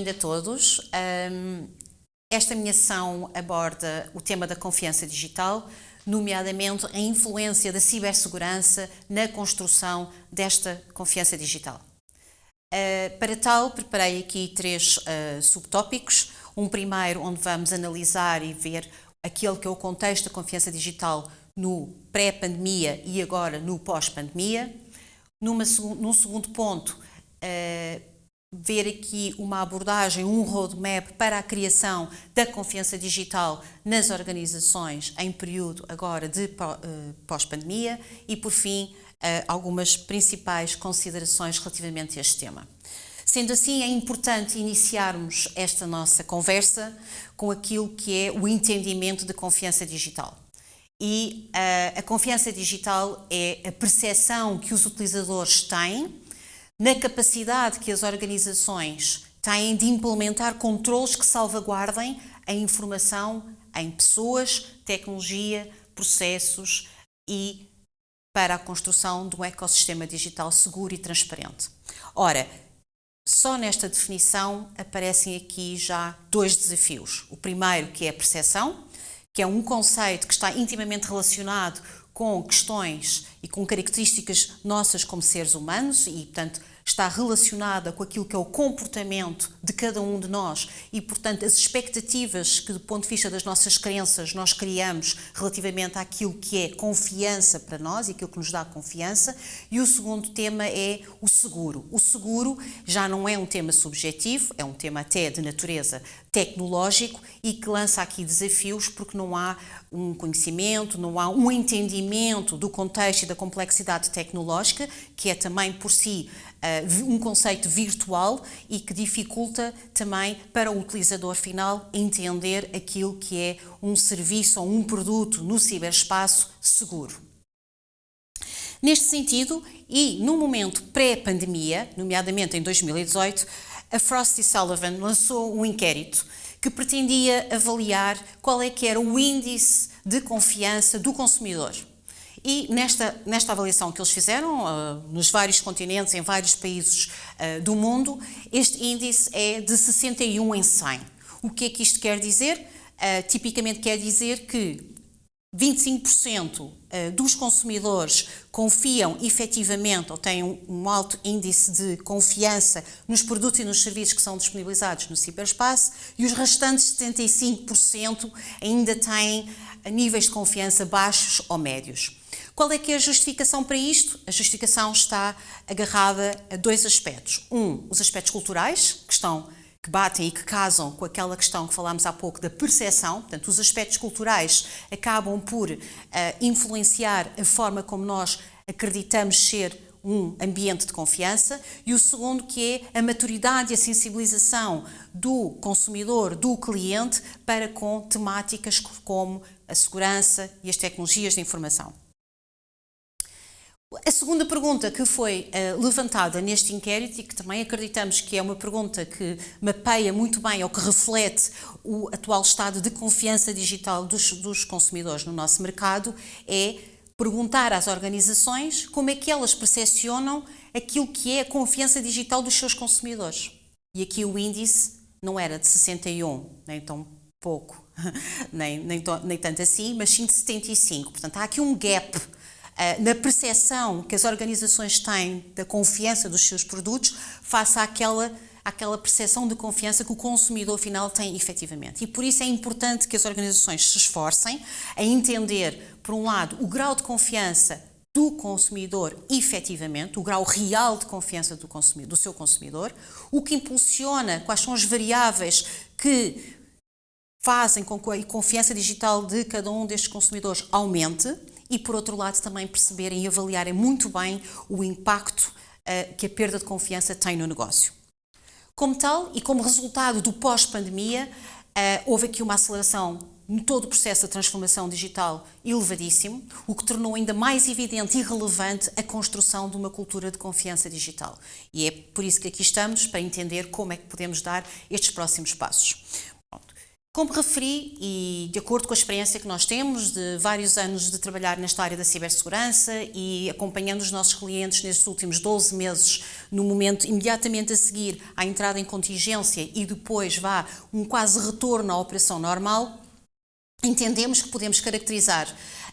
bem-vindo a todos. Esta minha sessão aborda o tema da confiança digital, nomeadamente a influência da cibersegurança na construção desta confiança digital. Para tal, preparei aqui três subtópicos. Um primeiro, onde vamos analisar e ver aquele que é o contexto da confiança digital no pré-pandemia e agora no pós-pandemia. Num segundo ponto, ver aqui uma abordagem, um roadmap para a criação da confiança digital nas organizações em período agora de pós-pandemia e, por fim, algumas principais considerações relativamente a este tema. Sendo assim, é importante iniciarmos esta nossa conversa com aquilo que é o entendimento de confiança digital. E a confiança digital é a percepção que os utilizadores têm na capacidade que as organizações têm de implementar controles que salvaguardem a informação em pessoas, tecnologia, processos e para a construção de um ecossistema digital seguro e transparente. Ora, só nesta definição aparecem aqui já dois desafios. O primeiro, que é a percepção, que é um conceito que está intimamente relacionado com questões e com características nossas como seres humanos e, portanto, está relacionada com aquilo que é o comportamento de cada um de nós e, portanto, as expectativas que, do ponto de vista das nossas crenças, nós criamos relativamente àquilo que é confiança para nós e aquilo que nos dá confiança. E o segundo tema é o seguro. O seguro já não é um tema subjetivo, é um tema até de natureza tecnológico e que lança aqui desafios porque não há um conhecimento, não há um entendimento do contexto e da complexidade tecnológica, que é também por si um conceito virtual e que dificulta também para o utilizador final entender aquilo que é um serviço ou um produto no ciberespaço seguro. Neste sentido, e no momento pré-pandemia, nomeadamente em 2018, a Frost & Sullivan lançou um inquérito que pretendia avaliar qual é que era o índice de confiança do consumidor. E nesta avaliação que eles fizeram, nos vários continentes, em vários países do mundo, este índice é de 61 em 100. O que é que isto quer dizer? Tipicamente quer dizer que 25% dos consumidores confiam efetivamente ou têm um alto índice de confiança nos produtos e nos serviços que são disponibilizados no ciberespaço e os restantes 75% ainda têm níveis de confiança baixos ou médios. Qual é que é a justificação para isto? A justificação está agarrada a dois aspectos. Os aspectos culturais, que batem e que casam com aquela questão que falámos há pouco da percepção. Portanto, os aspectos culturais acabam por influenciar a forma como nós acreditamos ser um ambiente de confiança. E o segundo, que é a maturidade e a sensibilização do consumidor, do cliente, para com temáticas como a segurança e as tecnologias de informação. A segunda pergunta que foi levantada neste inquérito e que também acreditamos que é uma pergunta que mapeia muito bem ou que reflete o atual estado de confiança digital dos consumidores no nosso mercado é perguntar às organizações como é que elas percepcionam aquilo que é a confiança digital dos seus consumidores. E aqui o índice não era de 61, nem tão pouco, nem tanto assim, mas sim de 75. Portanto, há aqui um gap na percepção que as organizações têm da confiança dos seus produtos face àquela percepção de confiança que o consumidor final tem efetivamente. E por isso é importante que as organizações se esforcem a entender, por um lado, o grau de confiança do consumidor efetivamente, o grau real de confiança do seu consumidor, o que impulsiona, quais são as variáveis que fazem com que a confiança digital de cada um destes consumidores aumente. E, por outro lado, também perceberem e avaliarem muito bem o impacto que a perda de confiança tem no negócio. Como tal, e como resultado do pós-pandemia, houve aqui uma aceleração no todo o processo de transformação digital elevadíssimo, o que tornou ainda mais evidente e relevante a construção de uma cultura de confiança digital. E é por isso que aqui estamos, para entender como é que podemos dar estes próximos passos. Como referi, e de acordo com a experiência que nós temos de vários anos de trabalhar nesta área da cibersegurança e acompanhando os nossos clientes nestes últimos 12 meses, no momento imediatamente a seguir à entrada em contingência e depois um quase retorno à operação normal, entendemos que podemos caracterizar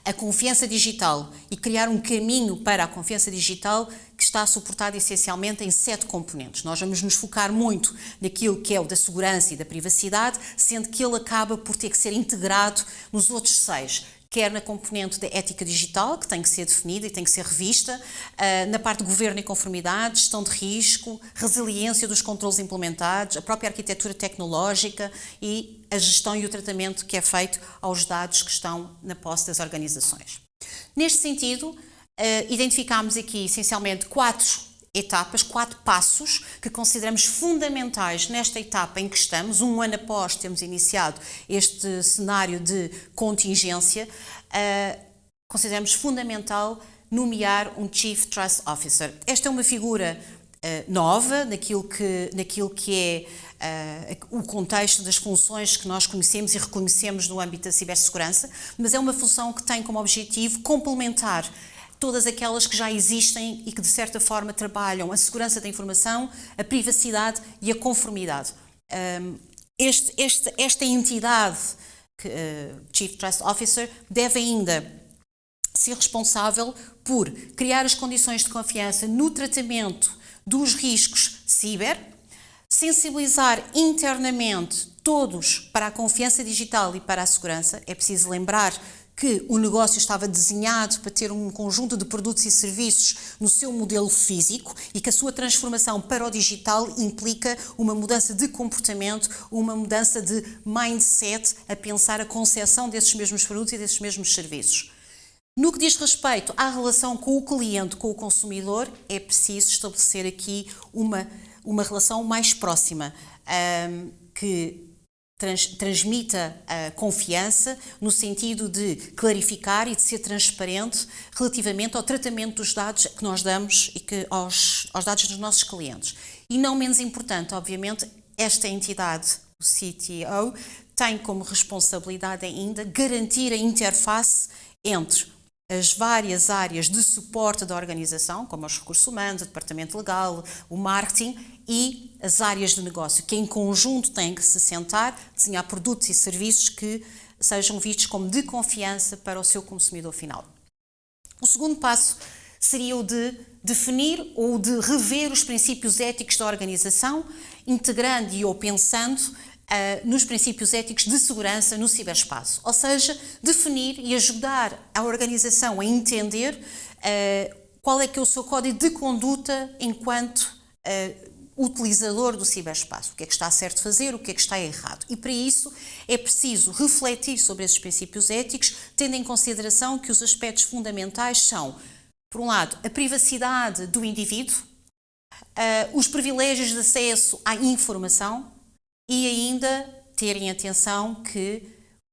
a confiança digital e criar um caminho para a confiança digital que está suportado essencialmente em 7 componentes. Nós vamos nos focar muito naquilo que é o da segurança e da privacidade, sendo que ele acaba por ter que ser integrado nos outros 6, quer na componente da ética digital, que tem que ser definida e tem que ser revista, na parte de governo e conformidade, gestão de risco, resiliência dos controles implementados, a própria arquitetura tecnológica e a gestão e o tratamento que é feito aos dados que estão na posse das organizações. Neste sentido, identificámos aqui essencialmente 4 etapas, 4 passos que consideramos fundamentais nesta etapa em que estamos, um ano após termos iniciado este cenário de contingência, consideramos fundamental nomear um Chief Trust Officer. Esta é uma figura nova naquilo que é o contexto das funções que nós conhecemos e reconhecemos no âmbito da cibersegurança, mas é uma função que tem como objetivo complementar todas aquelas que já existem e que de certa forma trabalham a segurança da informação, a privacidade e a conformidade. Esta entidade, Chief Trust Officer, deve ainda ser responsável por criar as condições de confiança no tratamento dos riscos ciber, sensibilizar internamente todos para a confiança digital e para a segurança. É preciso lembrar que o negócio estava desenhado para ter um conjunto de produtos e serviços no seu modelo físico e que a sua transformação para o digital implica uma mudança de comportamento, uma mudança de mindset a pensar a concepção desses mesmos produtos e desses mesmos serviços. No que diz respeito à relação com o cliente, com o consumidor, é preciso estabelecer aqui uma relação mais próxima, que transmita a confiança no sentido de clarificar e de ser transparente relativamente ao tratamento dos dados que nós damos e aos dados dos nossos clientes. E não menos importante, obviamente, esta entidade, o CTO, tem como responsabilidade ainda garantir a interface entre as várias áreas de suporte da organização, como os recursos humanos, o departamento legal, o marketing e as áreas de negócio, que em conjunto têm que se sentar, desenhar produtos e serviços que sejam vistos como de confiança para o seu consumidor final. O segundo passo seria o de definir ou de rever os princípios éticos da organização, integrando ou pensando nos princípios éticos de segurança no ciberespaço, ou seja, definir e ajudar a organização a entender qual é que é o seu código de conduta enquanto utilizador do ciberespaço, o que é que está certo fazer, o que é que está errado. E para isso é preciso refletir sobre esses princípios éticos, tendo em consideração que os aspectos fundamentais são, por um lado, a privacidade do indivíduo, os privilégios de acesso à informação, e ainda terem atenção que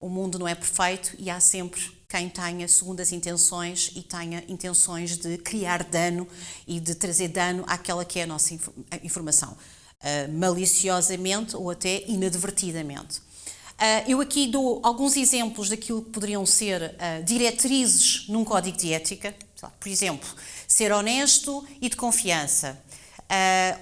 o mundo não é perfeito e há sempre quem tenha segundas intenções e tenha intenções de criar dano e de trazer dano àquela que é a nossa informação, maliciosamente ou até inadvertidamente. Eu aqui dou alguns exemplos daquilo que poderiam ser diretrizes num código de ética. Por exemplo, ser honesto e de confiança.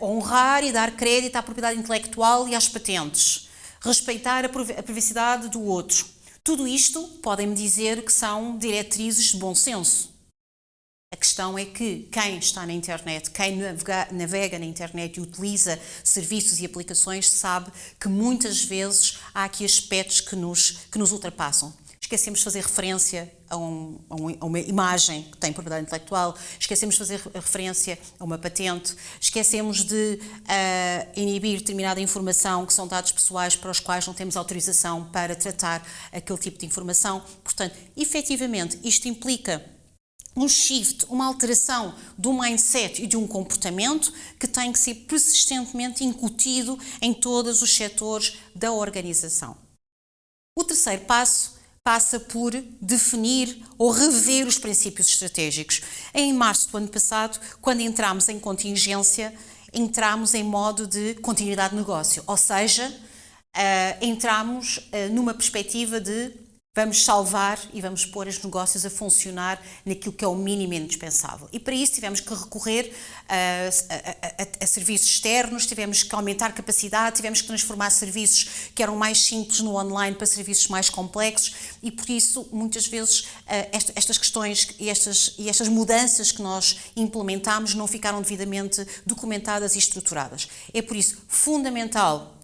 Honrar e dar crédito à propriedade intelectual e às patentes, respeitar a privacidade do outro. Tudo isto podem-me dizer que são diretrizes de bom senso. A questão é que quem está na internet, quem navega na internet e utiliza serviços e aplicações sabe que muitas vezes há aqui aspectos que nos ultrapassam. Esquecemos de fazer referência a uma imagem que tem propriedade intelectual, esquecemos de fazer referência a uma patente, esquecemos de inibir determinada informação que são dados pessoais para os quais não temos autorização para tratar aquele tipo de informação. Portanto, efetivamente, isto implica um shift, uma alteração do mindset e de um comportamento que tem que ser persistentemente incutido em todos os setores da organização. O terceiro passo passa por definir ou rever os princípios estratégicos. Em março do ano passado, quando entramos em contingência, entramos em modo de continuidade de negócio, ou seja, entramos numa perspectiva de vamos salvar e vamos pôr os negócios a funcionar naquilo que é o mínimo indispensável. E para isso tivemos que recorrer a serviços externos, tivemos que aumentar capacidade, tivemos que transformar serviços que eram mais simples no online para serviços mais complexos e por isso muitas vezes estas questões e estas mudanças que nós implementámos não ficaram devidamente documentadas e estruturadas. É por isso fundamental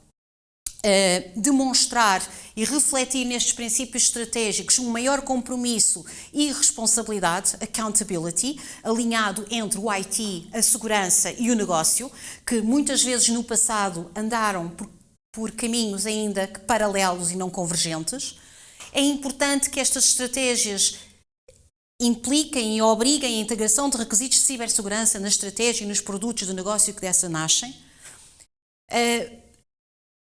demonstrar e refletir nestes princípios estratégicos um maior compromisso e responsabilidade, accountability, alinhado entre o IT, a segurança e o negócio, que muitas vezes no passado andaram por caminhos ainda paralelos e não convergentes. É importante que estas estratégias impliquem e obriguem a integração de requisitos de cibersegurança na estratégia e nos produtos do negócio que dessa nascem.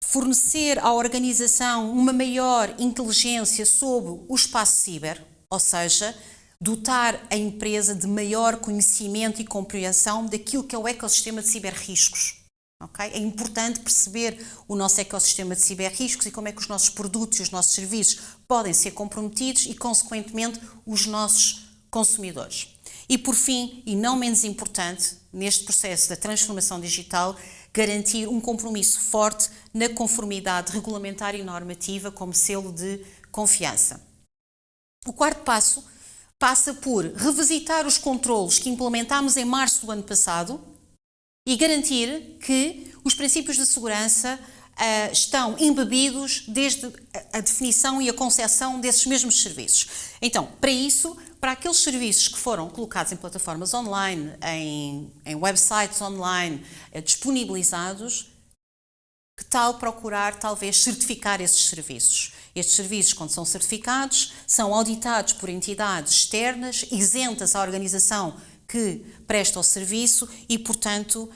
Fornecer à organização uma maior inteligência sobre o espaço ciber, ou seja, dotar a empresa de maior conhecimento e compreensão daquilo que é o ecossistema de ciberriscos. Okay? É importante perceber o nosso ecossistema de ciberriscos e como é que os nossos produtos e os nossos serviços podem ser comprometidos e, consequentemente, os nossos consumidores. E, por fim, e não menos importante, neste processo da transformação digital, garantir um compromisso forte na conformidade regulamentar e normativa como selo de confiança. O quarto passo passa por revisitar os controlos que implementámos em março do ano passado e garantir que os princípios de segurança estão embebidos desde a definição e a concepção desses mesmos serviços. Então, para isso, para aqueles serviços que foram colocados em plataformas online, em websites online, disponibilizados, que tal procurar, talvez, certificar esses serviços? Estes serviços, quando são certificados, são auditados por entidades externas, isentas à organização que presta o serviço e, portanto,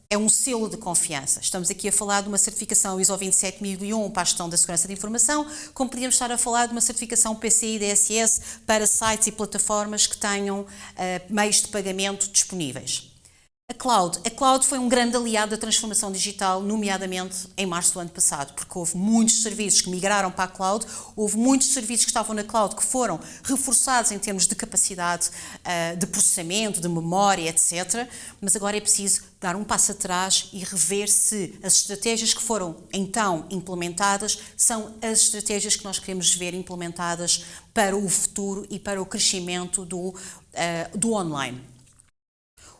é um selo de confiança. Estamos aqui a falar de uma certificação ISO 27001 para a gestão da segurança da informação, como podíamos estar a falar de uma certificação PCI DSS para sites e plataformas que tenham meios de pagamento disponíveis. A cloud foi um grande aliado da transformação digital, nomeadamente em março do ano passado, porque houve muitos serviços que migraram para a cloud, houve muitos serviços que estavam na cloud que foram reforçados em termos de capacidade de processamento, de memória, etc. Mas agora é preciso dar um passo atrás e rever se as estratégias que foram então implementadas são as estratégias que nós queremos ver implementadas para o futuro e para o crescimento do online.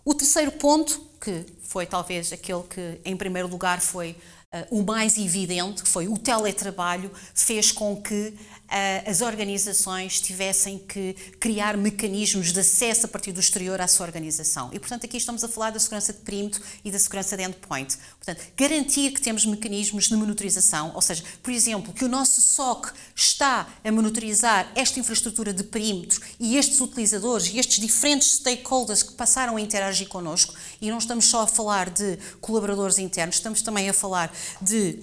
O terceiro ponto, que foi talvez aquele que em primeiro lugar foi o mais evidente, que foi o teletrabalho, fez com que as organizações tivessem que criar mecanismos de acesso a partir do exterior à sua organização. E, portanto, aqui estamos a falar da segurança de perímetro e da segurança de endpoint. Portanto, garantir que temos mecanismos de monitorização, ou seja, por exemplo, que o nosso SOC está a monitorizar esta infraestrutura de perímetro e estes utilizadores e estes diferentes stakeholders que passaram a interagir connosco, e não estamos só a falar de colaboradores internos, estamos também a falar de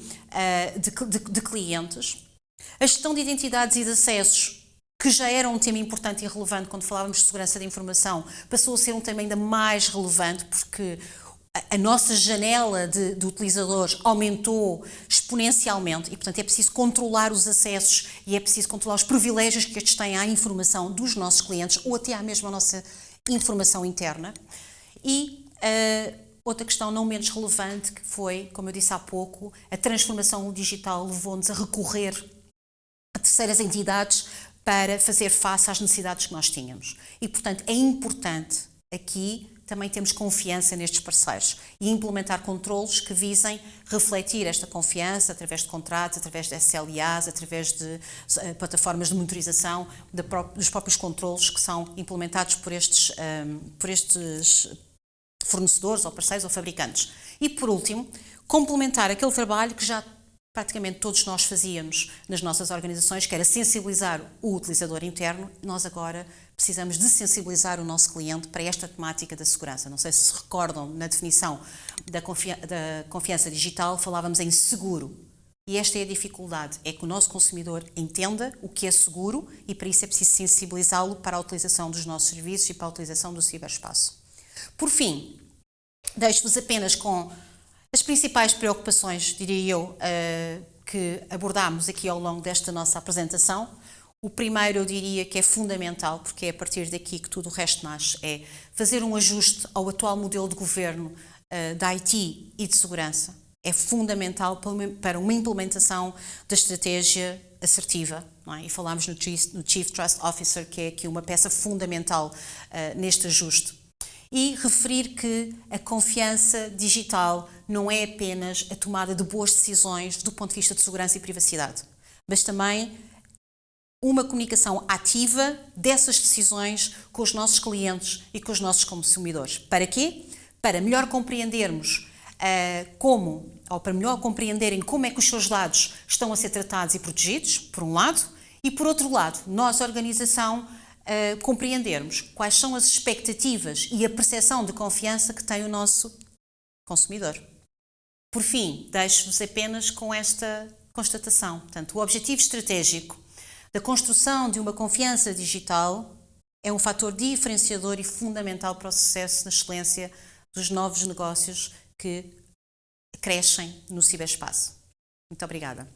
clientes. A gestão de identidades e de acessos, que já era um tema importante e relevante quando falávamos de segurança da informação, passou a ser um tema ainda mais relevante porque a nossa janela de utilizadores aumentou exponencialmente e, portanto, é preciso controlar os acessos e é preciso controlar os privilégios que estes têm à informação dos nossos clientes ou até à mesma nossa informação interna. E outra questão não menos relevante, que foi, como eu disse há pouco, a transformação digital levou-nos a recorrer a terceiras entidades para fazer face às necessidades que nós tínhamos. E, portanto, é importante aqui também termos confiança nestes parceiros e implementar controlos que visem refletir esta confiança através de contratos, através de SLAs, através de plataformas de monitorização, dos próprios controlos que são implementados por estes fornecedores ou parceiros ou fabricantes. E, por último, complementar aquele trabalho que já praticamente todos nós fazíamos nas nossas organizações, que era sensibilizar o utilizador interno. Nós agora precisamos de sensibilizar o nosso cliente para esta temática da segurança. Não sei se se recordam, na definição da confiança digital, falávamos em seguro. E esta é a dificuldade, é que o nosso consumidor entenda o que é seguro e para isso é preciso sensibilizá-lo para a utilização dos nossos serviços e para a utilização do ciberespaço. Por fim, deixo-vos apenas com as principais preocupações, diria eu, que abordámos aqui ao longo desta nossa apresentação. O primeiro eu diria que é fundamental, porque é a partir daqui que tudo o resto nasce, é fazer um ajuste ao atual modelo de governo da IT e de segurança. É fundamental para uma implementação da estratégia assertiva, não é? E falámos no Chief Trust Officer, que é aqui uma peça fundamental neste ajuste. E referir que a confiança digital não é apenas a tomada de boas decisões do ponto de vista de segurança e privacidade, mas também uma comunicação ativa dessas decisões com os nossos clientes e com os nossos consumidores. Para quê? Para melhor compreendermos para melhor compreenderem como é que os seus dados estão a ser tratados e protegidos, por um lado, e por outro lado, nós, a organização, compreendermos quais são as expectativas e a percepção de confiança que tem o nosso consumidor. Por fim, deixo-vos apenas com esta constatação. Portanto, o objetivo estratégico da construção de uma confiança digital é um fator diferenciador e fundamental para o sucesso na excelência dos novos negócios que crescem no ciberespaço. Muito obrigada.